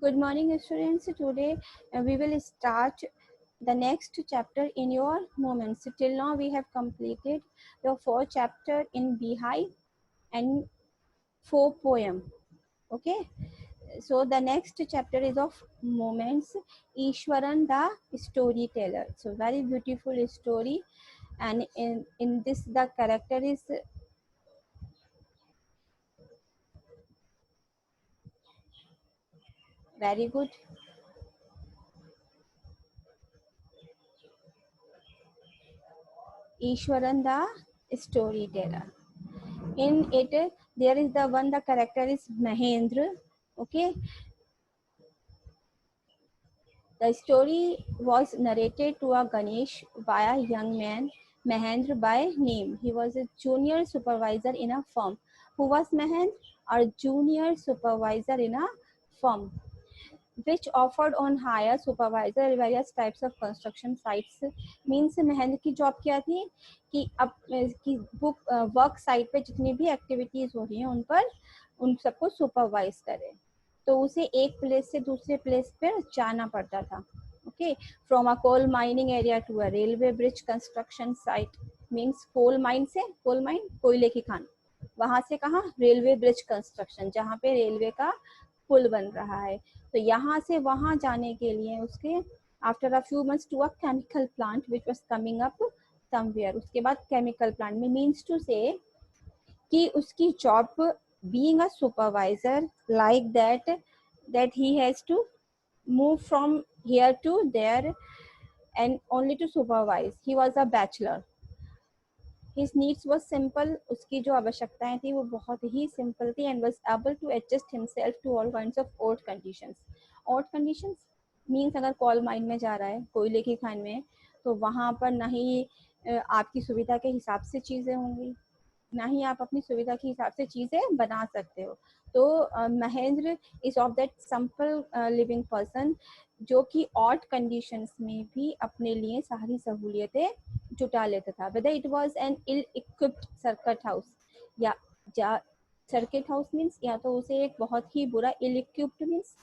Good morning, students. Today we will start the next chapter in your moments. Till now we have completed your 4 chapter in Beehive and 4 poem. Okay. So the next chapter is of moments. Ishwaran the storyteller. So very beautiful story, and in this the character is very good. Ishwaran the storyteller. In it there is the character is Mahendra. Okay, the story was narrated to a Ganesh by a young man, Mahendra by name. He was a junior supervisor in a firm. Who was Mahendra? A junior supervisor in a firm which offered on hire supervisor various types of construction sites. Means Mahendra की job क्या थी कि अब कि book work site पे जितनी भी activities हो रही हैं उन पर उन सबको सुपरवाइज करे, तो उसे एक प्लेस से दूसरे प्लेस पर जाना पड़ता था. Okay, from a coal mining area to a railway bridge construction site. Means coal mine से, कोल माइन कोयले की खान, वहां से कहाँ रेलवे ब्रिज कंस्ट्रक्शन जहाँ पे रेलवे का पुल बन रहा है, तो यहाँ से वहां जाने के लिए उसके after a few months to a chemical plant which was coming up somewhere. उसके बाद केमिकल प्लांट में मीन्स टू से कि उसकी job being a supervisor like that he has to move from here to there and only to supervise. He was a bachelor. His needs was simple. उसकी जो आवश्यकताएं थी वो बहुत ही simple थी and was able to adjust himself to all kinds of odd conditions. Odd conditions means अगर coal mine में जा रहा है, कोयले की खान में, तो वहाँ पर ना ही आपकी सुविधा के हिसाब से चीज़ें होंगी, ना ही आप अपनी सुविधा के हिसाब से चीज़ें बना सकते हो. तो Mahendra is of that simple living person जो कि ऑड कंडीशंस में भी अपने लिए सारी सहूलियतें जुटा लेता था. Whether it was an ill equipped circuit house या सर्किट हाउस मीन्स या तो उसे एक बहुत ही बुरा, इल इक्विप्ड मीन्स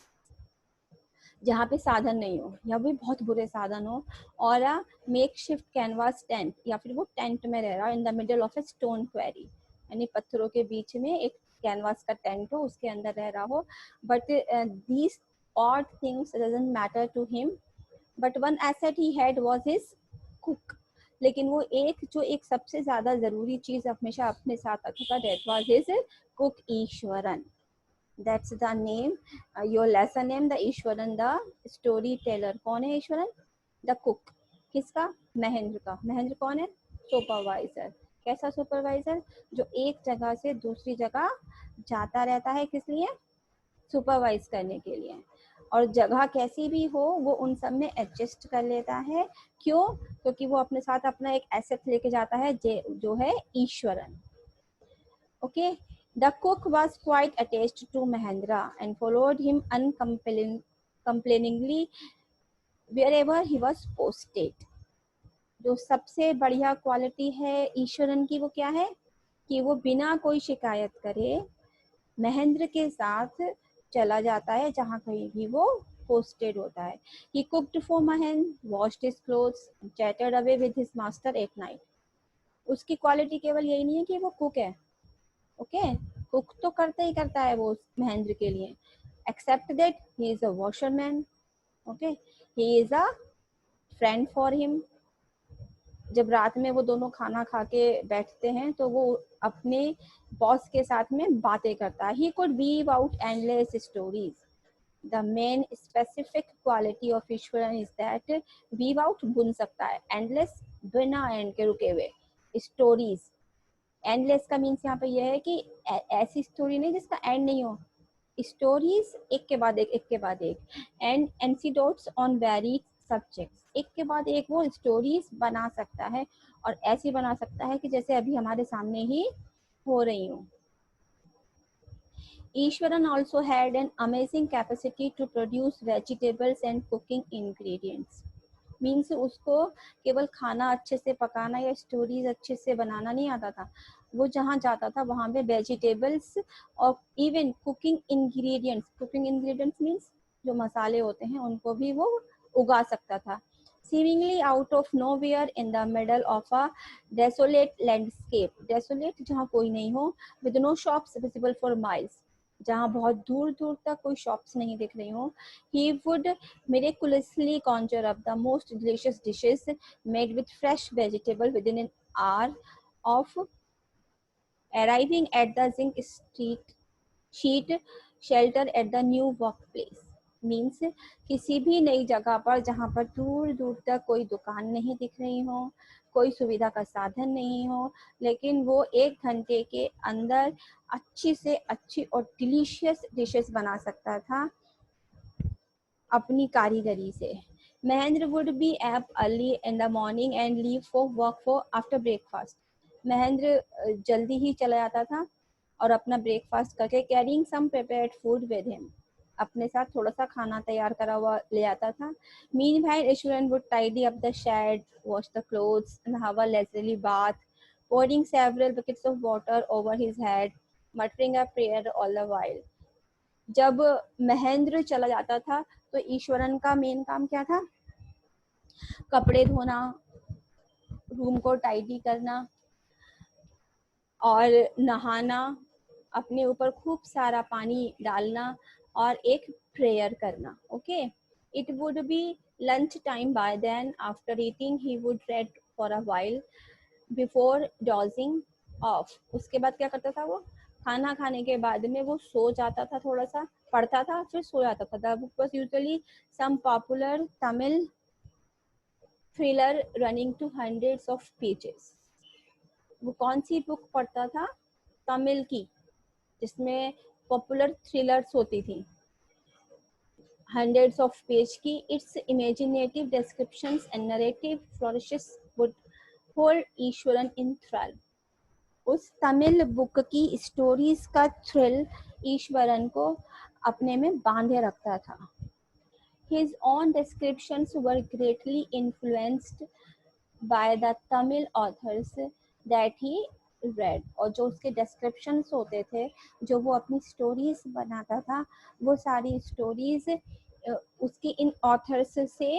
जहाँ पे साधन नहीं हो या भी बहुत बुरे साधन हो, और मेक शिफ्ट कैनवास टेंट या फिर वो टेंट में रह रहा in the middle of a stone query, यानी पत्थरों के बीच में एक कैनवास का टेंट हो, उसके अंदर रह रहा हो. But these odd things doesn't matter to him, but one asset he had was his cook. लेकिन वो एक सबसे ज्यादा जरूरी चीज हमेशा अपने साथ रखता था, that was his cook Eswaran. That's the name, your lesson name, the Eswaran the storyteller. कौन है ईश्वरन? The cook. किसका? महेंद्र का. महेंद्र कौन है? सुपरवाइजर. कैसा सुपरवाइजर? जो एक जगह से दूसरी जगह जाता रहता है, किस लिए? सुपरवाइज करने के लिए. और जगह कैसी भी हो वो उन सब में एडजस्ट कर लेता है. क्यों? क्योंकि वो अपने साथ अपना एक एसेट लेके जाता है जो है Eswaran. Okay, the cook was quite attached to Mahendra and followed him uncomplainingly wherever he was posted. जो सबसे बढ़िया क्वालिटी है ईश्वरन की वो क्या है कि वो बिना कोई शिकायत करे महेंद्र के साथ चला जाता है जहाँ कहीं भी वो पोस्टेड होता है. He cooked for Mahendra, washed his clothes, chatted away with his master at night. उसकी क्वालिटी केवल यही नहीं है कि वो कुक है. ओके, कुक तो करता ही करता है वो महेंद्र के लिए, except that he is a washerman. Okay, he is a friend for him. जब रात में वो दोनों खाना खा के बैठते हैं तो वो अपने बॉस के साथ में बातें करता है. He could weave out endless stories. The main specific quality of Iswaran is that weave out बुन सकता है, एंडलेस बिना एंड के रुके हुए, स्टोरीज. एंडलेस का मीन्स यहाँ पे यह है कि ऐसी स्टोरी नहीं जिसका एंड नहीं हो, स्टोरीज एक के बाद एक, एंड एंसीडोट्स ऑन वेरिड सब्जेक्ट्स. एक के बाद एक वो स्टोरीज बना सकता है, और ऐसी बना सकता है कि जैसे अभी हमारे सामने ही हो रही हो. Ishwaran also had an amazing capacity to produce vegetables and cooking ingredients. Means उसको केवल खाना अच्छे से पकाना या स्टोरीज अच्छे से बनाना नहीं आता था. वो जहाँ जाता था वहाँ पे वेजिटेबल्स और इवन कुकिंग इंग्रेडिएंट्स मीन्स जो मसाले होते हैं उनको भी वो उगा सकता था. Seemingly out of nowhere in the middle of a desolate landscape, desolate जहाँ कोई नहीं हो, with no shops visible for miles, जहाँ बहुत दूर दूर तक कोई शॉप्स नहीं दिख रही हो, he would miraculously conjure up the most delicious dishes made with fresh vegetable within an hour of arriving at the zinc street sheet shelter at the new workplace. Means किसी भी नई जगह पर जहाँ पर दूर दूर तक कोई दुकान नहीं दिख रही हो, कोई सुविधा का साधन नहीं हो, लेकिन वो 1 घंटे के अंदर अच्छी से अच्छी और डिलीशियस डिशेस बना सकता था अपनी कारीगरी से. Mahendra would be up early in the morning and leave for work for after breakfast. Mahendra जल्दी ही चला जाता था और अपना ब्रेकफास्ट करके carrying some prepared food with him, अपने साथ थोड़ा सा खाना तैयार करा हुआ ले आता था. Meanwhile Iswaran would tidy up the shed, wash the clothes and have a leisurely bath, pouring several buckets of water over his head, muttering a prayer all the while. जब महेंद्र चला जाता था तो ईश्वरन का मेन काम क्या था? कपड़े धोना, रूम को टाइडी करना और नहाना, अपने ऊपर खूब सारा पानी डालना और एक प्रेयर करना. Okay, it would be lunch time by then. After eating he would read for a while before dozing off. उसके बाद क्या करता था वो? खाना खाने के बाद में वो सो जाता था, थोड़ा सा पढ़ता था, फिर सो जाता था. The book was usually some popular Tamil thriller running to hundreds of pages. वो कौन सी बुक पढ़ता था? तमिल की, जिसमें पॉपुलर थ्रिलर्स होती थी, हंड्रेड्स ऑफ पेज की. Its imaginative descriptions and narrative flourishes would hold Eshwaran in thrill. उस तमिल बुक की स्टोरीज का थ्रिल ईश्वरन को अपने में बांधे रखता था. His own descriptions were greatly influenced by the Tamil authors that he read. और जो उसके descriptions होते थे, जो वो अपनी stories बनाता था, वो सारी stories उसके इन authors से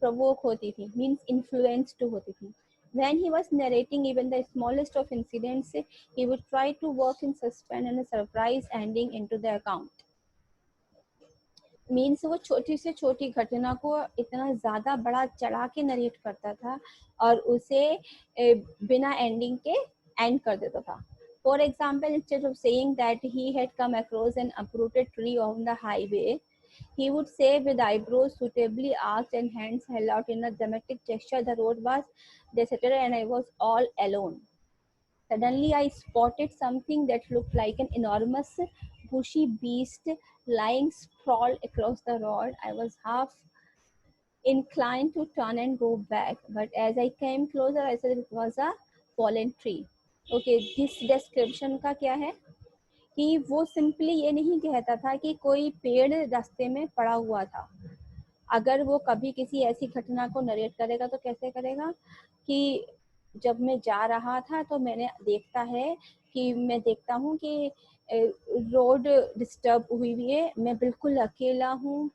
provoke होती थी, means influenced होती थी. When he was narrating even the smallest of incidents, he would try to work in suspense and a surprise ending into the account. Means वो छोटी से छोटी घटना को इतना ज़्यादा बड़ा चढ़ा के नरेट करता था और उसे बिना एंडिंग के एंड कर देता था. For example, instead of saying that he had come across N uprooted tree on the highway, he would say with eyebrows suitably arched and hands held out in a dramatic gesture, the road was deserted and I was all alone. Suddenly I spotted something that looked like an enormous bushy beast lying sprawled across the road. I was half inclined to turn and go back, but as I came closer, I said it was a fallen tree. Okay, this description का क्या है कि वो simply ये नहीं कहता था कि कोई पेड़ रास्ते में पड़ा हुआ था. अगर वो कभी किसी ऐसी घटना को नरेट करेगा तो कैसे करेगा कि जब मैं जा रहा था तो मैंने देखता हूँ कि रोड डिस्टर्ब हुई है, मैं बिल्कुल अकेला हूँ,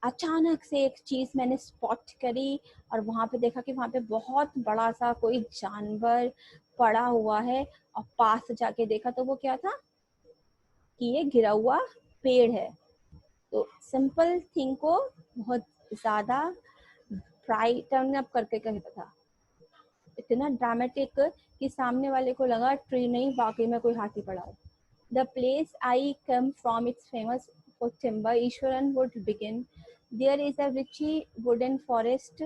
अचानक से एक चीज मैंने स्पॉट करी और वहां पे देखा कि वहां पे बहुत बड़ा सा कोई जानवर पड़ा हुआ है और पास जाके देखा तो वो क्या था कि ये गिरा हुआ पेड़ है. तो सिंपल थिंग को बहुत ज्यादा ब्राइटन अप करके कहता था, इतना ड्रामेटिक कि सामने वाले को लगा ट्री नहीं, वाकई में कोई हाथी पड़ा है. The place I come from, it's famous for timber. Ishwaran would begin. There is a richy wooden forest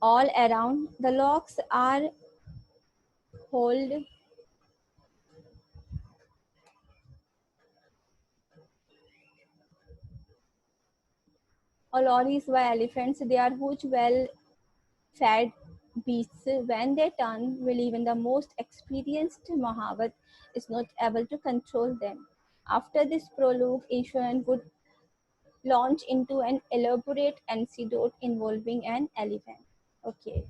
all around. The logs are hauled or lorries by elephants. They are huge, well-fed beasts. When they turn, will even the most experienced Mahavat is not able to control them. After this prologue, Ishwaran would launch into an elaborate anecdote involving an elephant. Okay.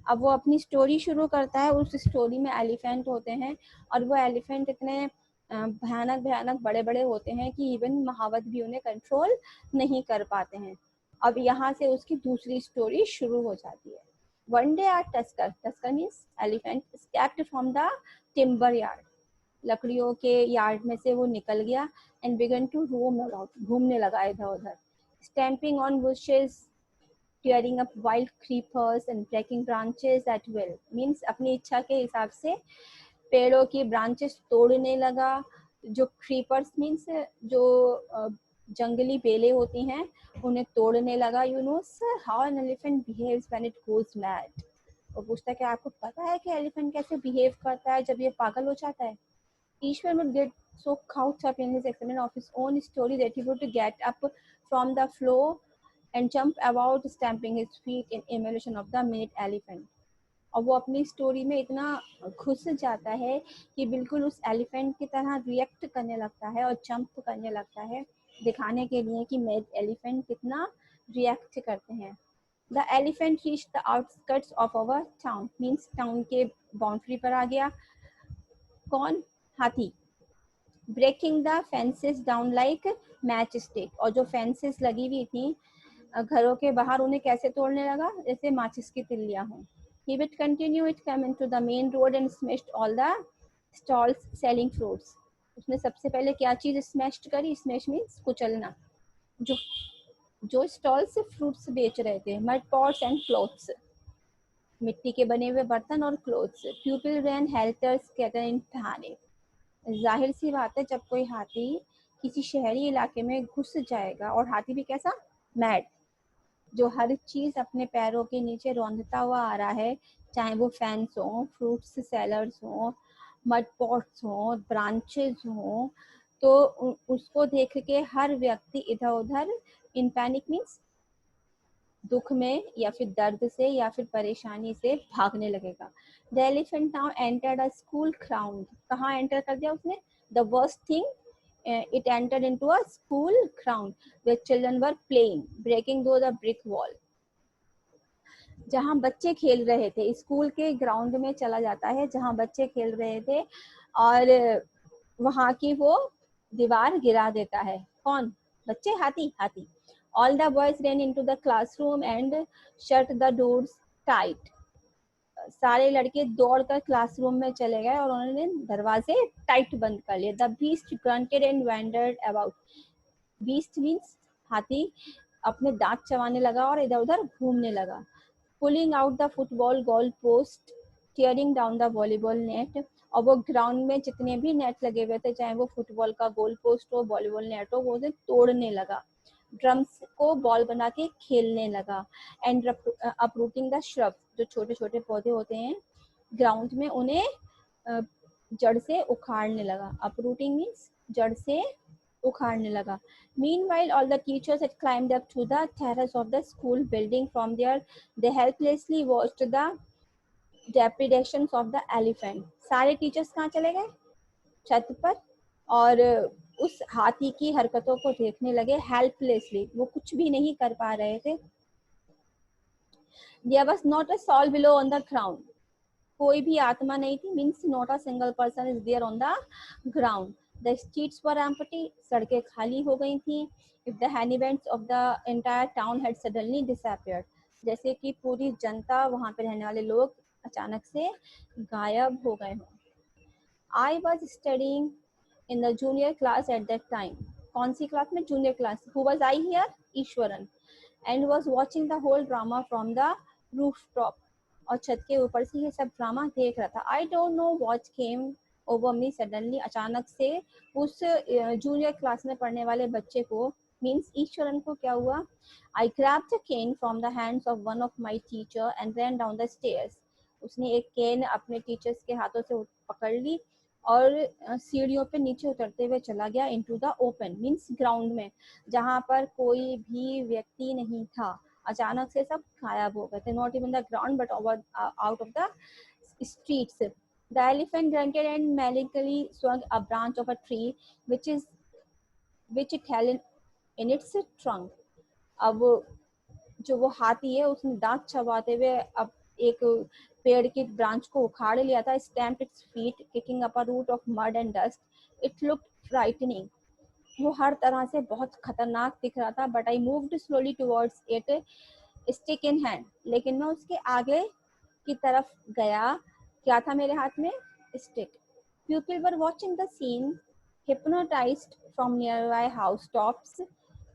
अब वो अपनी story शुरू करता है. उस story में elephant होते हैं और वो एलिफेंट इतने भयानक भयानक बड़े बड़े होते हैं कि इवन महावत भी उन्हें कंट्रोल नहीं कर पाते हैं। अब यहाँ से उसकी दूसरी स्टोरी शुरू हो जाती है। One day at tusker, tusker means elephant, stepped from the timber yard, लकड़ियों के यार्ड में से वो निकल गया and began to roam about, घूमने लगा इधर उधर, stamping on bushes, tearing up wild creepers and breaking branches at will, means अपनी इच्छा के हिसाब से पेड़ों की ब्रांचेस तोड़ने लगा। जो क्रीपर्स मीन्स जो जंगली बेलें होती हैं उन्हें तोड़ने लगा। You know sir how an elephant behaves when it goes mad. वो पूछता है कि आपको पता है कि एलिफेंट कैसे बिहेव करता है जब ये पागल हो जाता है। ईश्वर would get so caught up in his excitement of his own story that he would get up from the floor and jump about, stamping his feet in emulation of the minute elephant. और वो अपनी story में इतना घुस जाता है कि बिल्कुल उस एलिफेंट की तरह रिएक्ट करने लगता है और जंप करने लगता है, दिखाने के लिए कि मेड एलिफेंट कितना रिएक्ट करते हैं। The elephant reach the outskirts of our town, means town के बाउंड्री पर आ गया। कौन? हाथी। Breaking the fences down like match stick, और जो फेंसेस लगी हुई थी घरों के बाहर उन्हें कैसे तोड़ने लगा? जैसे माचिस की तिल्लियां हों। He would continue it, come into the main road and smashed all the stalls selling fruits. उसने सबसे पहले क्या चीज स्मैश करी? स्मैश मीन्स कुचलना। जो स्टॉल से फ्रूट्स बेच रहे थे, मड पॉट्स एंड क्लोथ्स, मिट्टी के बने हुए बर्तन और clothes. People ran helter skelter in panic, जाहिर सी बात है जब कोई हाथी किसी शहरी इलाके में घुस जाएगा, और हाथी भी कैसा? मैड, जो हर चीज अपने पैरों के नीचे रौंदता हुआ आ रहा है, चाहे वो फैंस हो, फ्रूट्स सेलर्स हो, मड पॉट्स हो, ब्रांचेस हो, तो उसको देख के हर व्यक्ति इधर उधर इन पैनिक मीन्स दुख में या फिर दर्द से या फिर परेशानी से भागने लगेगा। The elephant now entered a school ground, कहाँ एंटर कर दिया उसने? The worst thing, it entered into a school ground where children were playing, breaking through the brick wall. जहाँ बच्चे खेल रहे थे, स्कूल के ग्राउंड में चला जाता है जहाँ बच्चे खेल रहे थे, और वहाँ की वो दीवार गिरा देता है। कौन? बच्चे? हाथी। हाथी। All the boys ran into the classroom and shut the doors tight. सारे लड़के दौड़कर क्लासरूम में चले गए और उन्होंने दरवाजे टाइट बंद कर लिए। The beast granted and wandered about, beast means हाथी, अपने दांत चबाने लगा और इधर उधर घूमने लगा। Pulling out the football goal post, tearing down the volleyball net, और वो ग्राउंड में जितने भी नेट लगे हुए थे, चाहे वो फुटबॉल का गोल पोस्ट हो, वॉलीबॉल नेट हो, वो उसे तोड़ने लगा। ड्रम्स को बॉल बना के खेलने लगा। एंड अपरूटिंग द श्रब, जो छोटे छोटे पौधे होते हैं ग्राउंड में, उन्हें जड़ से उखाड़ने लगा। अपरूटिंग मीन्स जड़ से उखाड़ने लगा। Meanwhile, all the teachers had climbed up to the terrace of the school building. From there, they helplessly watched the depredations of the elephant. सारे टीचर्स कहाँ चले गए? छत पर, और उस हाथी की हरकतों को देखने लगे हेल्पलेसली, वो कुछ भी नहीं कर पा रहे थे। There was not a soul below on the ground, कोई भी आत्मा नहीं थी, means not a single person is there on the ground. The streets were empty, सड़कें खाली हो गई थी। If the inhabitants of the entire town had suddenly disappeared, जैसे कि पूरी जनता, वहां पे रहने वाले लोग अचानक से गायब हो गए हों। I was studying in the junior class at that time, कौन सी क्लास में? Junior class. Who was I here? Iswaran. And was watching the whole drama from the roof top, और छत के ऊपर से ये सब ड्रामा देख रहा था। I don't know what came over me suddenly, अचानक से उस जूनियर क्लास में पढ़ने वाले बच्चे को, मीन्स ईश्वरन को क्या हुआ? I grabbed the cane from the hands of one of my teacher and ran down the stairs, उसने एक केन अपने टीचर्स के हाथों से पकड़ ली और सीढ़ियों पे नीचे उतरते हुए चला गया into the open, means ground में, जहाँ पर कोई भी व्यक्ति नहीं था। अचानक से सब गायब हो गए थे। Not even the ground but out of the streets. The elephant grunted and mechanically swung a branch of a tree which it held in its trunk. अब जो वो हाथी है उसने दांत चबाते हुए अब एक पेड़ की ब्रांच को उखाड़ लिया था. Stamped its feet, kicking up a root of mud and dust. It looked frightening. वो हर तरह से बहुत खतरनाक दिख रहा था. But I moved slowly towards it, stick in hand. लेकिन मैं उसके आगे की तरफ गया. क्या था मेरे हाथ में? Stick. People were watching the scene, hypnotized from nearby housetops.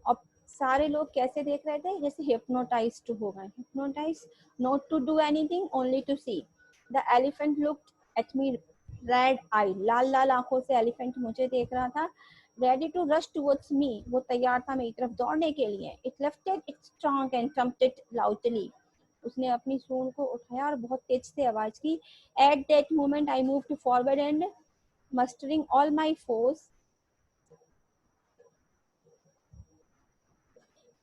और सारे लोग कैसे देख रहे थे? जैसे hypnotized हो गए. Hypnotized, not to do anything, only to see. The elephant looked at me red-eyed. लाल लाल आंखों से elephant मुझे देख रहा था. Ready to rush towards me. वो तैयार था मेरी तरफ दौड़ने के लिए. It lifted its trunk and thumped it loudly. उसने अपनी सूंड को उठाया और बहुत तेज से आवाज की. At that moment I moved forward and mustering all my force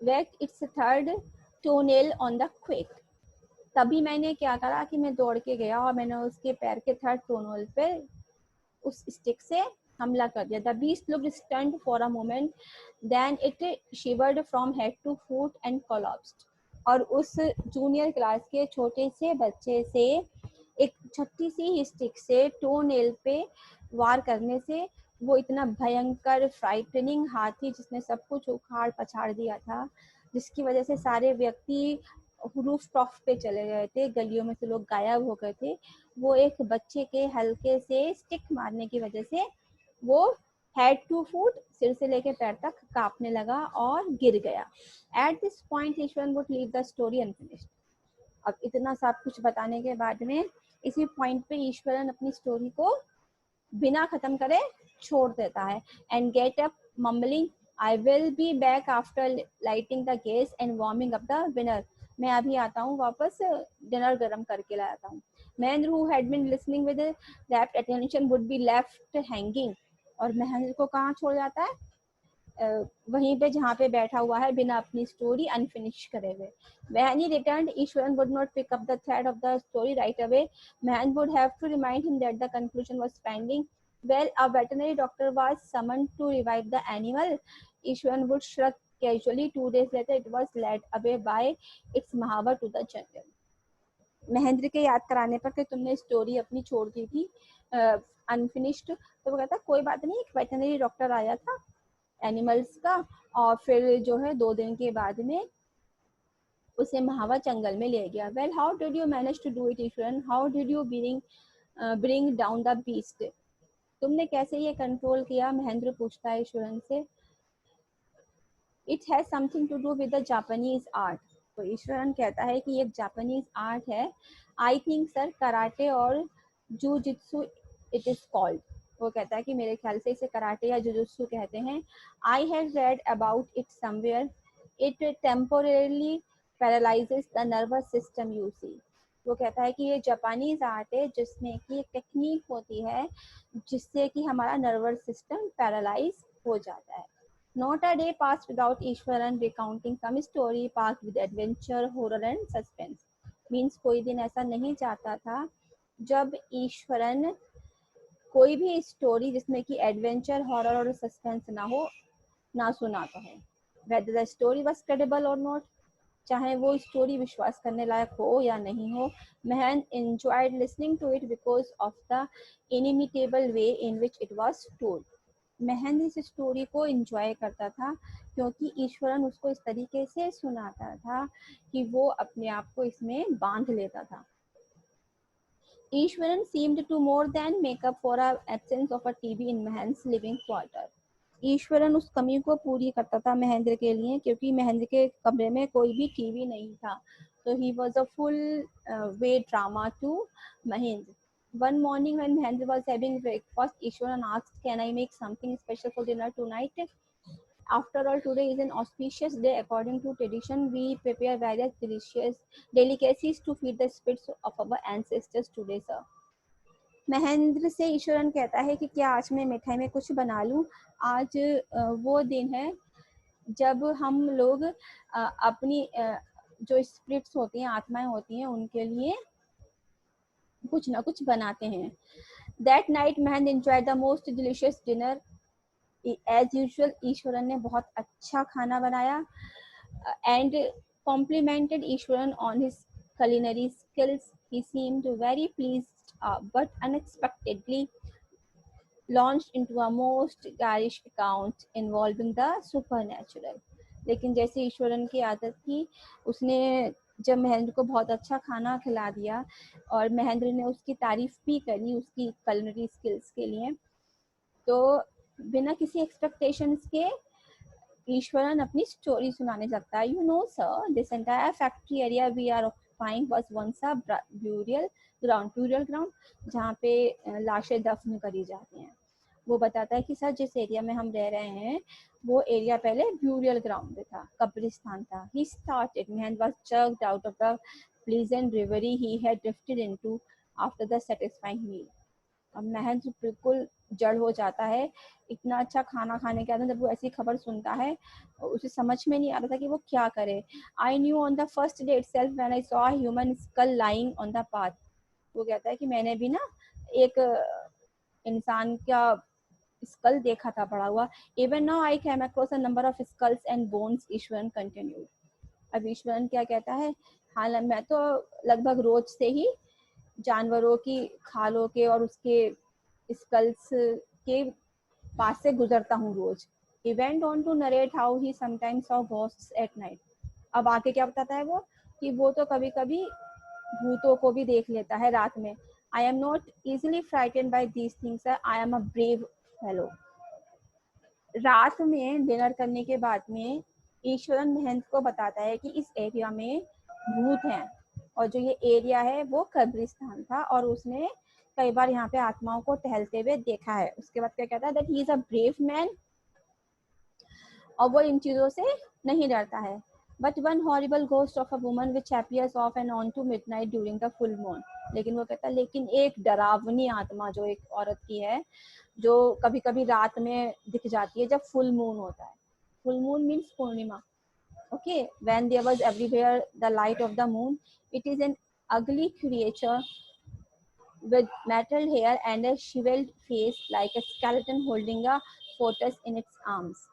whacked its third toenail on the quick. तभी मैंने क्या करा कि मैं दौड़ के गया और मैंने उसके पैर के थर्ड टोनल पे उस स्टिक से हमला कर दिया. The beast looked stunned for a moment, then it shivered from head to foot and collapsed. और उस जूनियर क्लास के छोटे से बच्चे से एक छोटी सी स्टिक से टोनेल पे वार करने से वो इतना भयंकर फ्राइटनिंग हाथी जिसने सब कुछ उखाड़ पछाड़ दिया था, जिसकी वजह से सारे व्यक्ति रूफ टॉप पे चले गए थे, गलियों में से लोग गायब हो गए थे. वो एक बच्चे के हल्के से स्टिक मारने की वजह से वो हेड टू फुट, सिर से लेके पैर तक कांपने लगा और गिर गया. At this point Eswaran would leave the story unfinished. अब इतना सब कुछ बताने के बाद में इसी पॉइंट पे ईश्वरन अपनी स्टोरी को बिना खत्म करे छोड़ देता है. And get up mumbling, I will be back after lighting the gas and warming up the dinner. मैं अभी आता हूँ वापस, डिनर गर्म करके लाता हूँ. Mahendra who had been listening with rapt attention would be left hanging. और महेंद्र को कहाँ छोड़ जाता है? वहीं पे जहाँ पे बैठा हुआ है बिना अपनी स्टोरी अनफिनिश करे हुए. When he returned, Ishwaran would not pick up the thread of the story right away. Mahan would have to remind him that the conclusion was pending. Well, a veterinary doctor was summoned to revive the animal. Ishwaran would shrug casually. 2 days later, it was led away by its mahavar to the jungle. Mahendra के याद कराने पर कि तुमने story अपनी छोड़ दी थी unfinished, तो वो कहता कोई बात नहीं, एक वेटनरी डॉक्टर आया था एनिमल्स का, और फिर जो है 2 दिन के बाद में उसे महावर जंगल में ले गया. Well, how did you manage to do it Iswaran? How did you bring down the beast? तुमने कैसे ये कंट्रोल किया? महेंद्र पूछता है ईश्वरन से. It has something to do with the Japanese art. तो ईश्वरन कहता है कि एक जापानीज आर्ट है. आई थिंक सर कराटे और जुजित्सु इट इज कॉल्ड. वो कहता है कि मेरे ख्याल से इसे कराटे या जुजुत्सु कहते हैं. I have read about it somewhere. It temporarily paralyses the nervous system you see. वो कहता है कि ये जापानीज आर्ट है जिसमें कि एक टेक्निक होती है जिससे कि हमारा नर्वस सिस्टम पैरालाइज हो जाता है. Not a day passed without Ishwaran recounting some story packed with adventure, horror and suspense. Means कोई दिन ऐसा नहीं जाता था जब ईश्वरन कोई भी स्टोरी जिसमें कि एडवेंचर, हॉरर और सस्पेंस ना हो ना सुनाता है. Whether the story was credible or not, चाहे वो स्टोरी विश्वास करने लायक हो या नहीं हो, महन enjoyed listening to it because of the inimitable way in which it was told. Mahendra इस स्टोरी को एंजॉय करता था क्योंकि ईश्वरन उसको इस तरीके से सुनाता था कि वो अपने आप को इसमें बांध लेता था. Eswaran seemed to more than make up for a absence of a TV in Mahen's living quarter. Eswaran उस कमी को पूरी करता था महेंद्र के लिए क्योंकि महेंद्र के कमरे में कोई भी टीवी नहीं था. तो he was a full way drama to Mahendra. One morning when Mahendra was having breakfast, Ishwaran asked, can I make something special for dinner tonight? After all, today is an auspicious day. According to tradition, we prepare various delicious delicacies to feed the spirits of our ancestors today, sir. Mahendra से ईश्वरन कहता है कि क्या आज मैं मिठाई में कुछ बना लूं? आज वो दिन है जब हम लोग अपनी जो स्पिरिट्स होती हैं, आत्माएं होती हैं, उनके लिए कुछ ना कुछ बनाते हैं. That night, Mahendra enjoyed the most delicious dinner. As usual, Eswaran ने बहुत अच्छा खाना बनाया and complimented Eswaran on his culinary skills, he seemed very pleased, but unexpectedly launched into a most garish account involving the supernatural. लेकिन जैसे ईश्वरन की आदत थी, उसने जब महेंद्र को बहुत अच्छा खाना खिला दिया और महेंद्र ने उसकी तारीफ भी करी उसकी culinary skills के लिए, तो बिना किसी एक्सपेक्टेशंस के ईश्वरन अपनी स्टोरी सुनाने लगता है. You know sir, this entire factory area we are occupying was once a burial ground जहाँ पे लाशें दफन करी जाती हैं. वो बताता है कि सर जिस एरिया में हम रह रहे हैं वो एरिया पहले ब्यूरियल ग्राउंड था, कब्रिस्तान था. He started Mahendra was jerked out of the pleasant reverie he had drifted into after the satisfying meal. अब महेंद्र बिल्कुल जड़ हो जाता है इतना अच्छा खाना खाने के बाद. जब वो ऐसी खबर सुनता है उसे समझ में नहीं आ रहा था कि वो क्या करे. I knew on the first day itself when I saw human school lying on the path. वो कहता है कि मैंने भी ना एक इंसान का स्कल देखा था पड़ा हुआ. Even now I came across a number of skulls and bones, Iswaran continued. अब ईश्वरन क्या कहता है, हाल मैं तो लगभग रोज से ही जानवरों की खालों के और उसके स्कल्स के पास से गुजरता हूँ रोज. He went on to narrate how he sometimes saw ghosts at night. अब आके क्या बताता है वो कि वो तो कभी कभी भूतों को भी देख लेता है रात में. I am not easily frightened by these things, sir. I am a brave fellow. रात में डिनर करने के बाद में ईश्वरन महेंद्र को बताता है कि इस एरिया में भूत हैं और जो ये एरिया है वो कब्रिस्तान था और उसने कई बार यहाँ पे आत्माओं को टहलते हुए देखा है. उसके बाद क्या कहता है, that he is a brave man, और वो इन चीजों से नहीं डरता है. But one horrible ghost of a woman which appears off and on to midnight during the full moon. लेकिन वो कहता है लेकिन एक डरावनी आत्मा जो एक औरत की है जो कभी कभी रात में दिख जाती है जब फुल मून होता है. Full moon means Purnima. Okay, when there was everywhere the light of the moon, it is an ugly creature with matted hair and a shriveled face like a skeleton holding a fortress in its arms.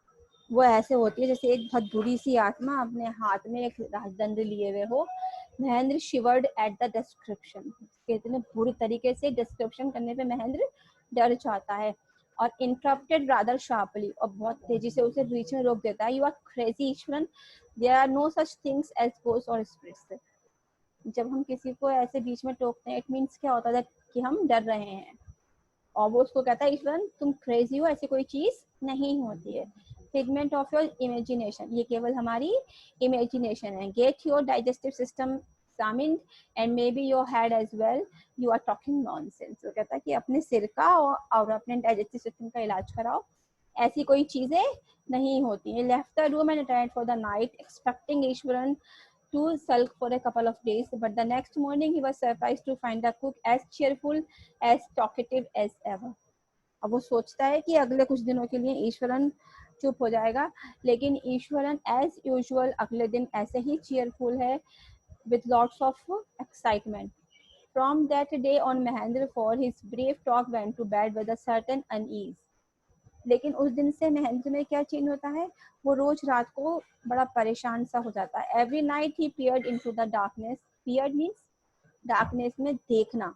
वो ऐसे होती है जैसे एक बहुत बुरी सी आत्मा अपने हाथ में एक राजदंड लिए हुए हो. Mahendra शिवर्ड at the description. इतने बुरी तरीके से डिस्क्रिप्शन करने पे महेंद्र डर जाता है और इंटरप्टेड रादर शार्पली, और बहुत तेजी से उसे बीच में रोक देता है. You are crazy Iswaran, there are no such things as ghost और स्पिरिट्स. जब हम किसी को ऐसे बीच में टोकते हैं इट मीन्स क्या होता है कि हम डर रहे हैं. और वो उसको कहता है ईश्वरन तुम क्रेजी हो, ऐसी कोई चीज नहीं होती है. फिगमेंट ऑफ योर इमेजिनेशन, ये केवल हमारी इमेजिनेशन है. Get your digestive system examined and may be your head as well, you are talking nonsense. वो कहता है कि अपने सिर का और अपने डाइजेस्टिव सिस्टम का इलाज कराओ, ऐसी कोई चीजें नहीं होती हैं. Left the room and retired for the night expecting Eswaran to sulk for a couple of days, but the next morning he was surprised to find the cook as cheerful, as talkative as ever. अब वो सोचता है कि अगले कुछ दिनों के लिए ईश्वरन चुप हो जाएगा, लेकिन ईश्वरन एज यूजुअल अगले दिन ऐसे ही चीयरफुल है with lots of excitement. From that day on, Mahendra for his brave talk went to bed with a certain unease. लेकिन उस दिन से महेंद्र में क्या चेंज होता है, वो रोज रात को बड़ा परेशान सा हो जाता है. Every night he peered into the darkness. Peered means darkness में देखना.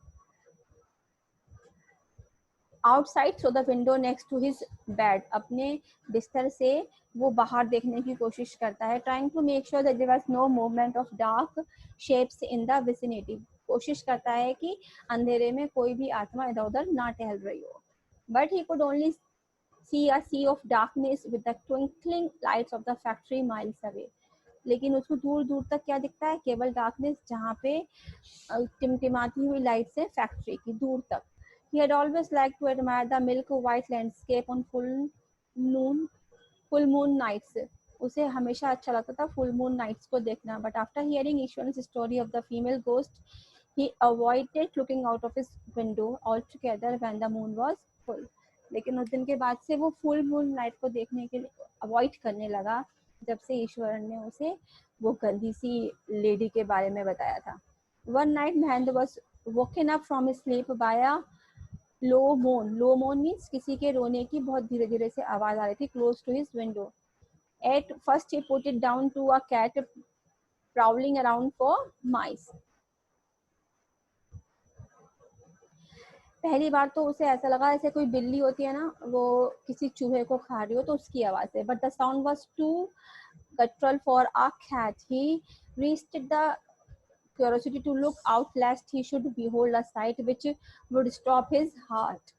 Outside through the window next to his bed, अपने बिस्तर से वो बाहर देखने की कोशिश करता है. Trying to make sure that there was no movement of dark shapes in the vicinity. कोशिश करता है कि अंधेरे में कोई भी आत्मा इधर उधर ना टहल रही हो. But he could only see a sea of darkness with the twinkling lights of the factory miles away. लेकिन उसको दूर दूर तक क्या दिखता है, केवल डार्कनेस जहाँ पे टिमटिमाती हुई लाइट्स है फैक्ट्री की दूर तक. He had always liked to admire the milk white landscape on full moon nights. उसे हमेशा अच्छा लगता था full moon nights को देखना. But after hearing Ishwan's story of the female ghost, he avoided looking out of his window altogether when the moon was full. लेकिन उस दिन के बाद से वो फुल मून नाइट को देखने के लिए अवॉइड करने लगा जब से ईश्वरन ने उसे वो गंदी सी लेडी के बारे में बताया था. One night Mahendra was woken up from his sleep by a low moan. Low मोन मीन्स किसी के रोने की बहुत धीरे धीरे से आवाज आ रही थी close to his window. At first he put it down to a cat prowling around for mice. पहली बार तो उसे ऐसा लगा जैसे कोई बिल्ली होती है ना, वो किसी चूहे को खा रही हो, तो उसकी आवाज है. But the sound was too guttural for a cat. He resisted the curiosity to look out lest he should behold a sight which would stop his heart.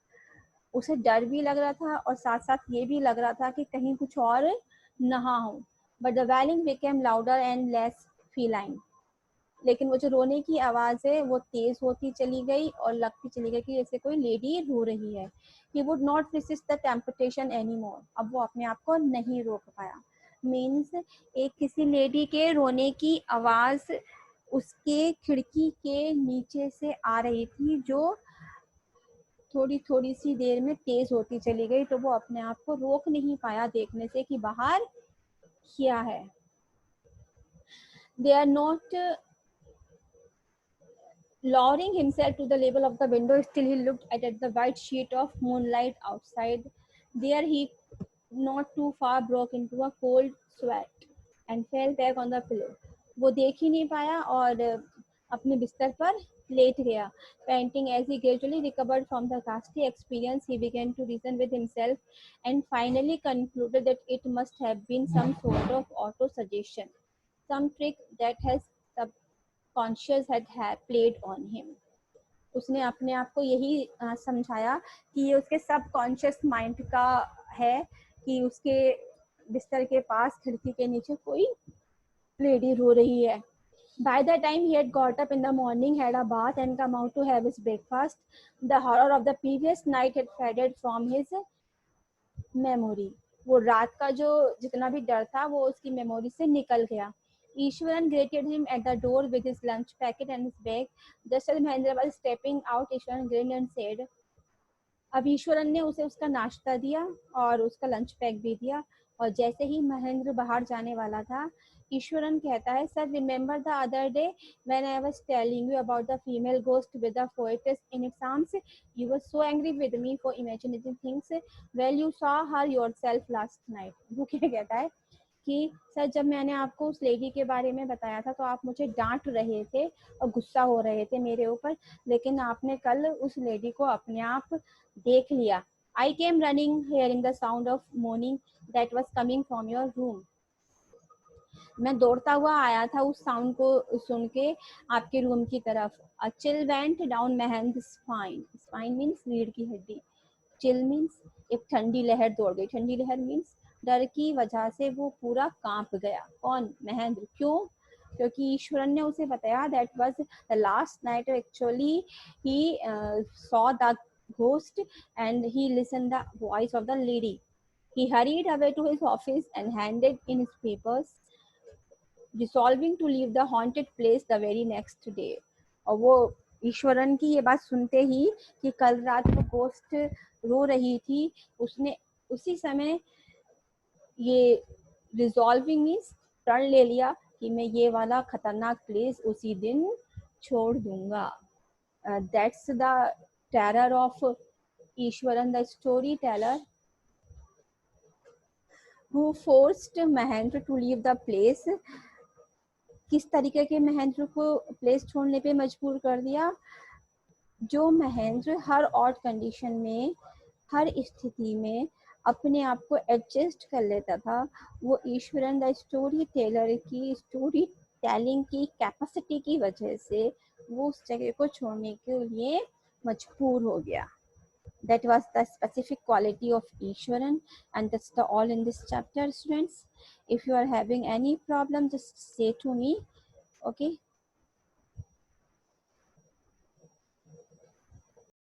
उसे डर भी लग रहा था और साथ साथ ये भी लग रहा था कि कहीं कुछ और नहा हो. But the wailing became louder and less feline. लेकिन वो जो रोने की आवाज है वो तेज होती चली गई और लगती चली गई कि जैसे कोई लेडी रो रही है. He would not resist the temptation anymore. अब वो अपने आप को नहीं रोक पाया. मीन्स एक किसी लेडी के रोने की आवाज उसके खिड़की के नीचे से आ रही थी, जो थोड़ी थोड़ी सी देर में तेज होती चली गई. तो वो अपने आप को रोक नहीं पाया देखने से कि बाहर क्या है. They are not lowering himself to the level of the window, still he looked at the white sheet of moonlight outside. There he, not too far, broke into a cold sweat and fell back on the pillow. वो देख ही नहीं पाया और अपने बिस्तर पर late गया. Panting as he gradually recovered from the ghastly experience, he began to reason with himself and finally concluded that it must have been some sort of auto suggestion, some trick that his subconscious had played on him. उसने अपने आप को यही समझाया कि ये उसके subconscious mind का है कि उसके बिस्तर के पास खिड़की के नीचे कोई लेडी रो रही है. By the time he had got up in the morning, had a bath and come out to have his breakfast, the horror of the previous night had faded from his memory. वो रात का जो जितना भी डर था वो उसकी मेमोरी से निकल गया. Ishwaran greeted him at the door with his lunch packet and his bag. Just as Mahendra was stepping out, Ishwaran grinned and said, अब ईश्वरन ने उसे उसका नाश्ता दिया और उसका लंच पैक भी दिया. और जैसे ही महेंद्र बाहर जाने वाला था, ईश्वरन कहता है, sir remember the other day when I was telling you about the female ghost with the poets in its arms, you were so angry with me for imagining things, well you saw her yourself last night. वो क्या कहता है कि sir जब मैंने आपको उस lady के बारे में बताया था तो आप मुझे डांट रहे थे और गुस्सा हो रहे थे मेरे ऊपर, लेकिन आपने कल उस लेडी को अपने आप देख लिया. I came running hearing the sound of moaning that was coming from your room. मैं दौड़ता हुआ आया था उस साउंड को सुन के आपके रूम की तरफ. A chill went down Mahendra spine. Spine means रीढ़ की हड्डी. चिल मीन्स एक ठंडी लहर दौड़ गई. ठंडी लहर मीन्स डर की वजह से वो पूरा कांप गया. कौन? महेंद्र. क्यों? क्योंकि ईश्वरन ने उसे बताया that was the last night actually he saw the ghost and he listened the voice of the lady. He hurried away to his office and handed in his papers, resolving to leave the haunted place the very next day. और वो ईश्वरन की ये बात सुनते ही कि कल रात वो गोस्ट रो रही थी, उसने उसी समय ये रिजॉल्विंग मीन्स प्रण ले लिया कि मैं ये वाला खतरनाक प्लेस उसी दिन छोड़ दूंगा. That's the terror of Iswaran, the story teller who forced Mahendra to leave the place. किस तरीके के महेंद्र को प्लेस छोड़ने पे मजबूर कर दिया? जो महेंद्र हर ऑड कंडीशन में, हर स्थिति में अपने आप को एडजस्ट कर लेता था, वो ईश्वरन द स्टोरी टेलर की स्टोरी टेलिंग की कैपेसिटी की वजह से वो उस जगह को छोड़ने के लिए मजबूर हो गया. That was the specific quality of Ishwaran, and that's the all in this chapter, students. If you are having any problem, just say to me. Okay,